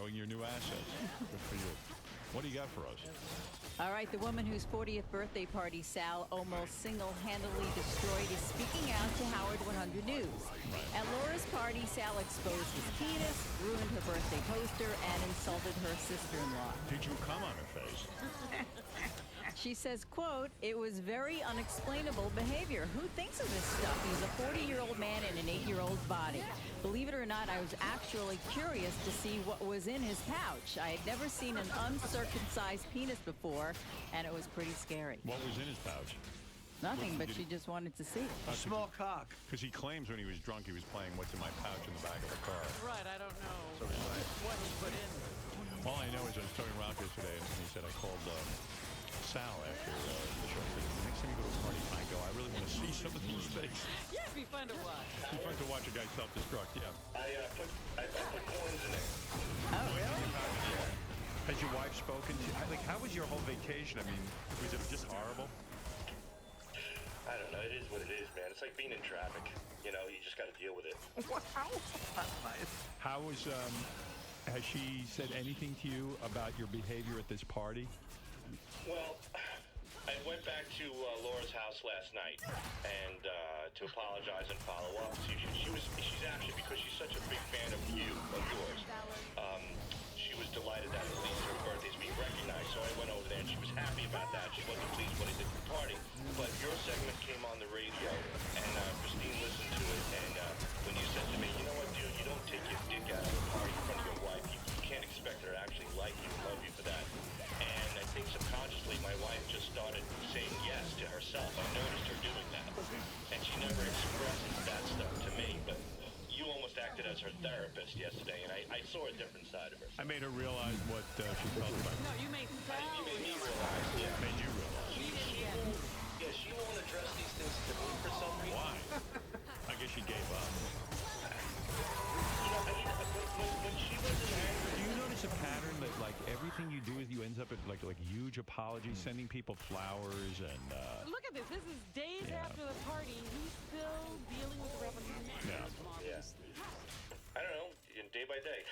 showing your new assets. Good for you. What do you got for us? All right, the woman whose 40th birthday party Sal almost single-handedly destroyed is speaking out to Howard 100 News. Right. At Laura's party, Sal exposed his penis, ruined her birthday poster, and insulted her sister-in-law. Did you come on her face? She says, quote, "It was very unexplainable behavior. Who thinks of this stuff? He's a 40-year-old man in an 8-year-old body. Believe it or not, I was actually curious to see what was in his pouch. I had never seen an uncircumcised penis before, and it was pretty scary." What was in his pouch? Nothing, but she just wanted to see. A small cock. Because he claims when he was drunk he was playing What's in My Pouch in the back of the car. Right, I don't know what he put in. All I know is I was talking to Ralph yesterday, and he said I called Sal after the show. I said, next time you go to a party, I go. I really want to see some of these things. Yeah, it'd be fun to watch. It'd be fun to watch a guy self-destruct, yeah. I put coins in it. Oh, really? Has your wife spoken to you? Like, how was your whole vacation? I mean, was it just horrible? I don't know. It is what it is, man. It's like being in traffic. You know, you just got to deal with it. Wow. That's nice. How was, has she said anything to you about your behavior at this party? Well, I went back to Laura's house last night and to apologize and follow up. She's actually, because she's such a big fan of yours, she was delighted that at least her birthday's being recognized. So I went over there and she was happy about that. She wasn't pleased what I did at the party. But your segment came on the radio and Christine listened to it. And when you said to me, you know what, dude, you don't take your dick out of the party in front of your wife. You can't expect her to actually like you and love you for that. And I think subconsciously my wife just started saying yes to herself. I noticed her doing that. And she never expressed that stuff to me. But you almost acted as her therapist yesterday, and I saw a different side of her. I made her realize what she felt about No, you made Sal. You made me realize, yeah. Made you realize. She won't address these things to me for some reason. Why? I guess she gave up. You know, when she wasn't angry... Do you notice a pattern that, like, everything you do is you ends up at, like huge apologies, sending people flowers and... Look at this. This is days after the party. He's still dealing with the reminiscence. Yeah. I don't know. Day by day.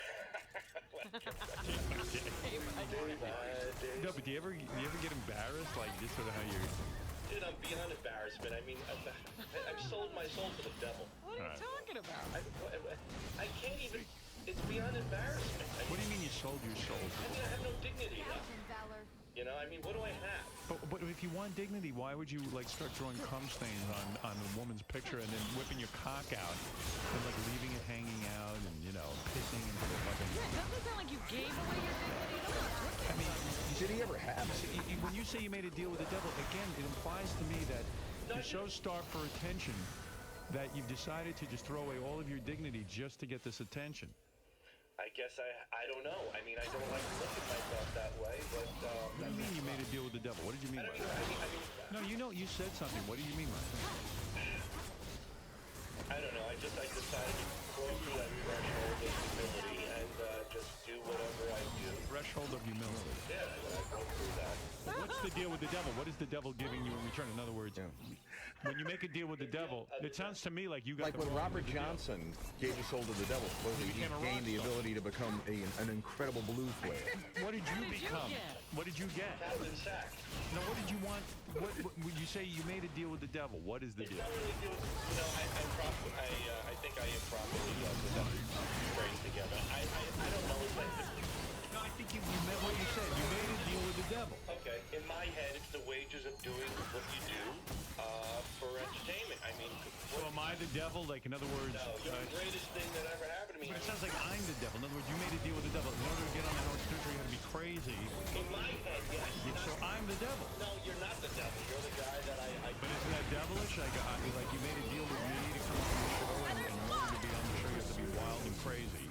No, but do you ever get embarrassed, like, just sort of how you're... Dude, I'm beyond embarrassment. I mean, I've sold my soul to the devil. What are you talking about? I can't even... It's beyond embarrassment. What do you mean you sold your soul? I mean, I have no dignity left. You know, I mean, what do I have? But if you want dignity, why would you, like, start drawing cum stains on a woman's picture and then whipping your cock out and, like, leaving it hanging out and, you know, pissing into the fucking... Yeah, it doesn't sound like you gave away your dignity. I mean, Did he ever have it? when you say you made a deal with the devil, again, it implies to me that you're so starved for attention that you've decided to just throw away all of your dignity just to get this attention. I guess I don't know. I mean, I don't like to look at myself that way, but... What do you mean you made a deal with the devil? What did you mean by that? No, you know, you said something. What do you mean by that? I don't know. I decided to go through that threshold of humility and just do whatever I do. Threshold of humility. Yeah, I go through that. But what's the deal with the devil? What is the devil giving you in return? In other words, when you make a deal with the devil, it sounds to me like you got like when Robert Johnson gave his soul to the devil. Supposedly he gained the ability to become an incredible blues player. What did you become? What did you get? Captain Sack. No, what did you want? What would you say you made a deal with the devil? What is the deal? Not really do, you know, I think I improperly put that phrase together. I don't know. It's like no, I think you meant what you said. You made a deal with the devil. Okay, in my head, it's the wages of doing what you do for entertainment. I mean, so am I the devil? Like, in other words, no, you're the greatest thing that ever happened to me. But it sounds like I'm the devil. In other words, you made a deal with the devil. In order to get on the North Country, you had to be crazy. In my head, yes. So I'm the devil. No, you're not the devil. You're the guy that I But isn't that devilish? Like you made a deal with me to come on the show, and in order to be on the show, you have to be wild and crazy.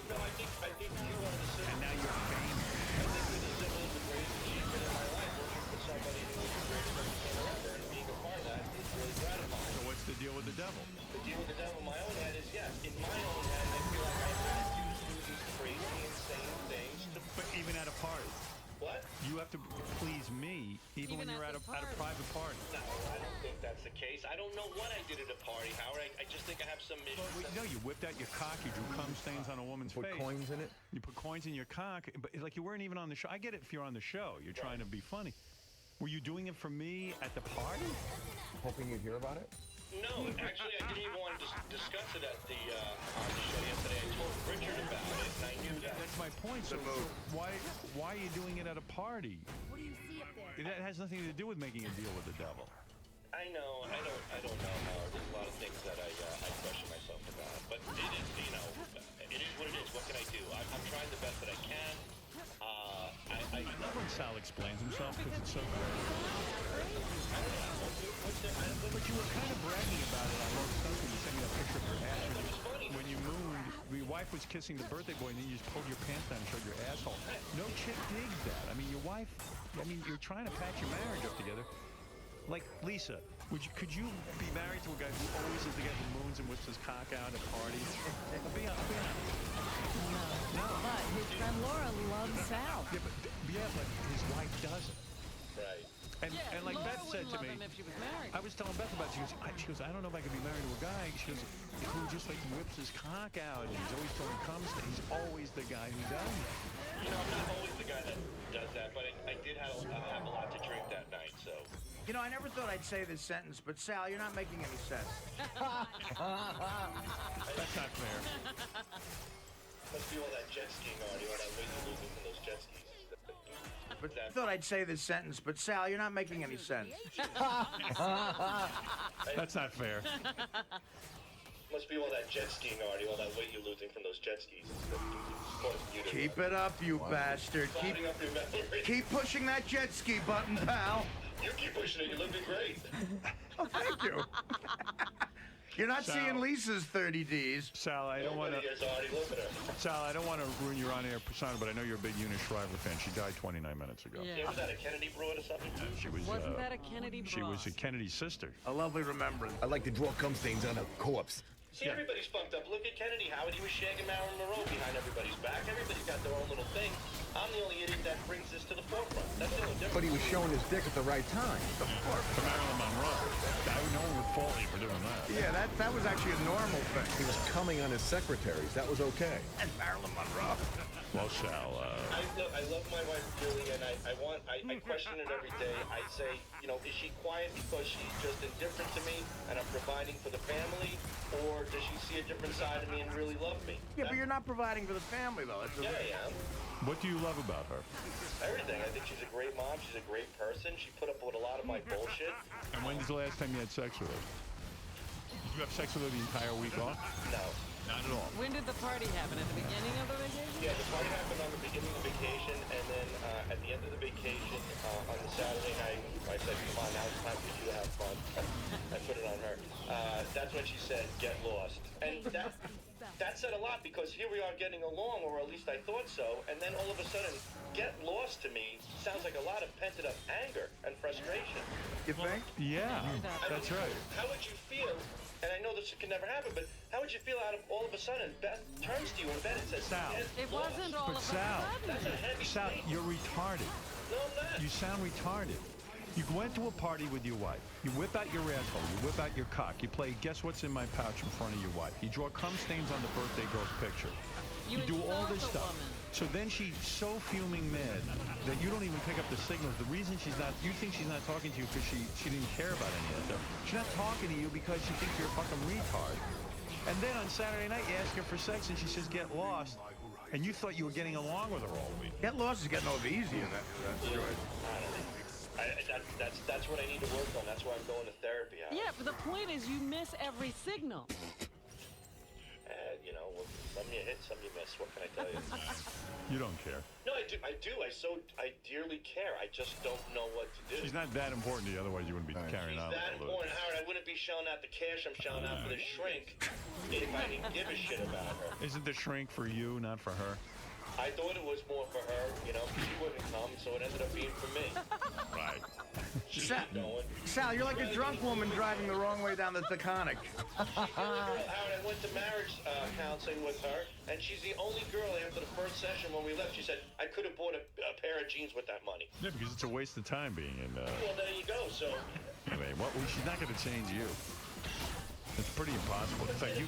No, I think you are the and now you're famous. I think that is the greatest achievement in my life, working for somebody who is the greatest entertainer ever, and being a part of that is really gratifying. So what's the deal with the devil? The deal with the devil in my own head is, yes, in my own head, I feel like I have to do these crazy, insane things. But even at a party. What? You have to please please me, even when you're at a private party. No, I don't think that's the case. I don't know what I did at a party, Howard. I just think I have some issues. No, you whipped out your cock, you drew cum stains on a woman's Put face. coins in it. You put coins in your cock, but like you weren't even on the show. I get it if you're on the show. You're trying to be funny. Were you doing it for me at the party? Hoping you'd hear about it? No, actually, I didn't even want to discuss it at the on the show yesterday. I told Richard about it, and I knew that. That's my point. So why are you doing it at a party? What do you see up there? That has nothing to do with making a deal with the devil. I know. I don't know, Howard. There's a lot of things that I question myself about. But it is, it is what it is. What can I do? I'm trying the best that I can. I love when Sal explains himself because it's so great. But you were kind of bragging about it on Lost Stuff when you sent me that picture of your ass. When you mooned, your wife was kissing the birthday boy, and then you just pulled your pants down and showed your asshole. No chick digs that. I mean, your wife. I mean, you're trying to patch your marriage up together. Like Lisa, could you be married to a guy who always is the guy who moons and whips his cock out at parties? Be honest. No. But his friend Laura loves Sal. Yeah, but his wife doesn't. Right. And like Laura Beth said to wouldn't love me, him if she was married. I was telling Beth about it. She goes, I don't know if I could be married to a guy. She goes, who just like whips his cock out and he's always throwing cum stains. He's always the guy who does it. You know, I'm not always the guy that does that, but I did have a lot to drink that night, so. You know, I never thought I'd say this sentence, but Sal, you're not making any sense. That's not fair. Must be all that jet skiing already, all that weight you're losing from those jet skis. But I thought I'd say this sentence, but Sal, you're not making any sense. That's not fair. Must be all that jet skiing already, all that weight you're losing from those jet skis. Keep it up, you bastard. Climbing up your memory. Keep pushing that jet ski button, pal. You keep pushing it, you're looking great. Oh, thank you. You're not Sal. seeing Lisa's 30 Ds. Sal, I don't want to. Sal, I don't want to ruin your on-air persona, but I know you're a big Eunice Shriver fan. She died 29 minutes ago. Yeah, was that a Kennedy broad or something? She was. Wasn't that a Kennedy She was broad? Kennedy's sister. A lovely remembrance. I like to draw cum stains on a corpse. See, everybody's fucked up. Look at Kennedy, Howard. He was shagging Marilyn Monroe behind everybody's back. Everybody's got their own little thing. I'm the only idiot that brings this to the forefront. That's the only difference. But he was showing his dick at the right time. To Marilyn Monroe. No one would fault you for doing that. Yeah, that was actually a normal thing. He was coming on his secretaries. That was okay. And Marilyn Monroe. Well, Sal, I love my wife Julie, and I question it every day. I say, you know, is she quiet because she's just indifferent to me and I'm providing for the family, or does she see a different side of me and really love me? Yeah, but you're not providing for the family, though. That's Yeah, I am. what do you love about her? Everything. I think she's a great mom. She's a great person. She put up with a lot of my bullshit. And when's the last time you had sex with her? Did you have sex with her the entire week off? No. Not at all. When did the party happen? At the beginning of the vacation? Yeah, the party happened on the beginning of the vacation, and then at the end of the vacation, on the Saturday night, I said, come on, now it's time for you to have fun. I put it on her. That's when she said, get lost. And that said a lot, because here we are getting along, or at least I thought so, and then all of a sudden, get lost to me sounds like a lot of pent up anger and frustration. You think? Yeah, that's right. How would you feel? And I know this can never happen, but how would you feel out of all of a sudden Beth turns to you in bed and says, Sal. "Get It lost." wasn't all But of a Sal, That's a sudden. heavy Sal, thing. you're retarded. No, I'm not. You sound retarded. You went to a party with your wife. You whip out your asshole. You whip out your cock. You play Guess What's in My Pouch in front of your wife. You draw cum stains on the birthday girl's picture. You do all this insult the stuff. woman. So then she's so fuming mad that you don't even pick up the signals. The reason she's not, you think she's not talking to you because she didn't care about any of that stuff. She's not talking to you because she thinks you're a fucking retard. And then on Saturday night, you ask her for sex and she says, get lost. And you thought you were getting along with her all week. Get lost is getting over easy in that joint. That's what I need to work on. That's why I'm going to therapy. Yeah, but the point is you miss every signal. You know, some you hit, some you miss. What can I tell you? You don't care. No, I do. I dearly care. I just don't know what to do. She's not that important to you, otherwise you wouldn't be carrying She's on that with her. important, Howard. I wouldn't be shelling out the cash I'm shelling out for the shrink if I didn't give a shit about her. Isn't the shrink for you, not for her? I thought it was more for her, you know, 'cause she wouldn't come, so it ended up being for me. Right. Sal, you're like a drunk woman driving the wrong way down the Taconic. Howard, I went to marriage counseling with her, and she's the only girl after the first session when we left. She said, I could have bought a pair of jeans with that money. Yeah, because it's a waste of time being in. Well, there you go. So. I mean, she's not going to change you. It's pretty impossible. It's like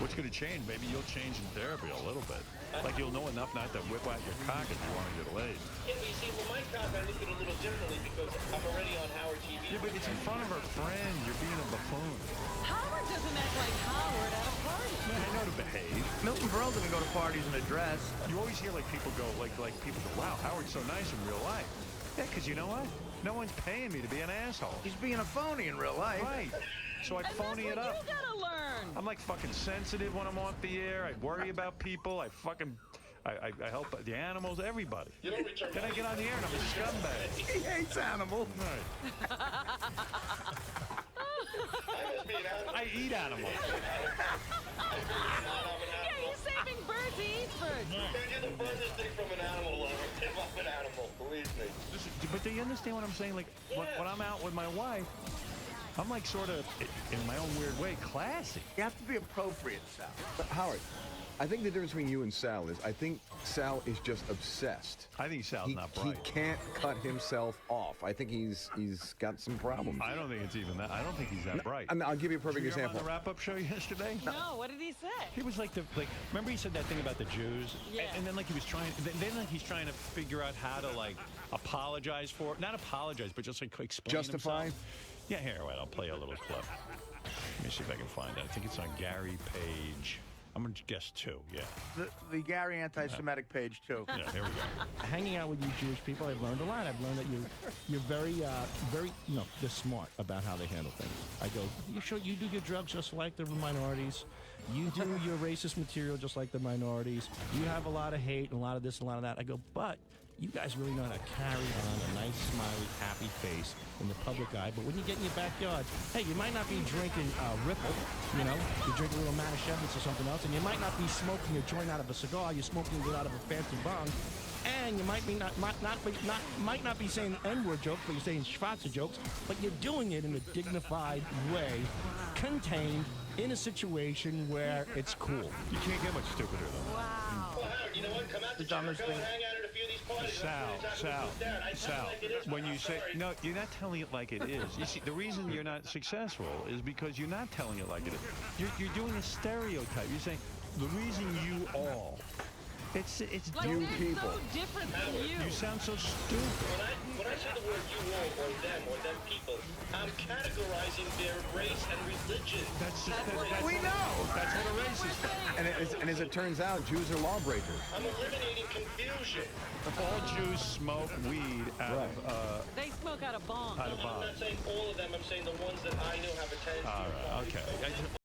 what's going to change? Maybe you'll change in therapy a little bit. Like you'll know enough not to whip out your cock if you want to get laid. Yeah, but you see, well, my cock, I look at it a little differently because I'm already on Howard TV. Yeah, but it's in front of her friend. You're being a buffoon. Howard doesn't act like Howard at a party. Yeah, I know to behave. Milton Berle didn't go to parties in a dress. You always hear like people go, like people go, wow, Howard's so nice in real life. Yeah, because you know what? No one's paying me to be an asshole. He's being a phony in real life. Right. So I phony it up. You gotta learn. I'm like fucking sensitive when I'm off the air. I worry about people. I help the animals, everybody. You don't return Then I get on the air and I'm a scumbag. He hates animals. Right. I must be an animal. I eat animals. Yeah, he's saving birds. He eats birds. Man, you're the furthest thing from an animal lover. If I'm an animal, believe me. But do you understand what I'm saying? Like, when I'm out with my wife, I'm like sort of, in my own weird way, classy. You have to be appropriate, Sal. But Howard, I think the difference between you and Sal is I think Sal is just obsessed. I think Sal's not bright. He can't cut himself off. I think he's got some problems. I don't think it's even that. I don't think he's that bright. I'll give you a perfect Did you hear him example. on the wrap-up show yesterday? No, what did he say? He was like remember he said that thing about the Jews? Yeah. And then like he was trying, then like he's trying to figure out how to like apologize for, not apologize, but just like explain Justify? himself. Yeah, here, wait, I'll play a little clip. Let me see if I can find it. I think it's on Gary Page. I'm going to guess 2, yeah. The Gary anti-Semitic page, too. Yeah, here we go. Hanging out with you Jewish people, I've learned a lot. I've learned that you're very, they're smart about how they handle things. I go, you do your drugs just like the minorities. You do your racist material just like the minorities. You have a lot of hate and a lot of this and a lot of that. I go, but you guys really know how to carry on a nice, smiley, happy face in the public eye. But when you get in your backyard, hey, you might not be drinking Ripple, you drink a little Manischewitz or something else, and you might not be smoking a joint out of a cigar. You're smoking it out of a fancy bong. And you might not be saying N-word jokes, but you're saying Schwarzer jokes, but you're doing it in a dignified way, contained in a situation where it's cool. You can't get much stupider than that. Wow. Well, Howard, you know what? Come out to Jericho and hang out at a few of these parties. Sal, when you say, no, you're not telling it like it is. You see, the reason you're not successful is because you're not telling it like it is. You're doing a stereotype. You're saying, the reason you all, it's Like you they're people. so different from you. You sound so stupid. When I say the word you all or them people, I'm categorizing their race and religion. That's We know. That's what a racist is. And as it turns out, Jews are lawbreakers. I'm eliminating confusion. All Jews smoke weed out of They smoke out of bombs. out of I'm not saying all of them. I'm saying the ones that I know have a tendency. All right, okay.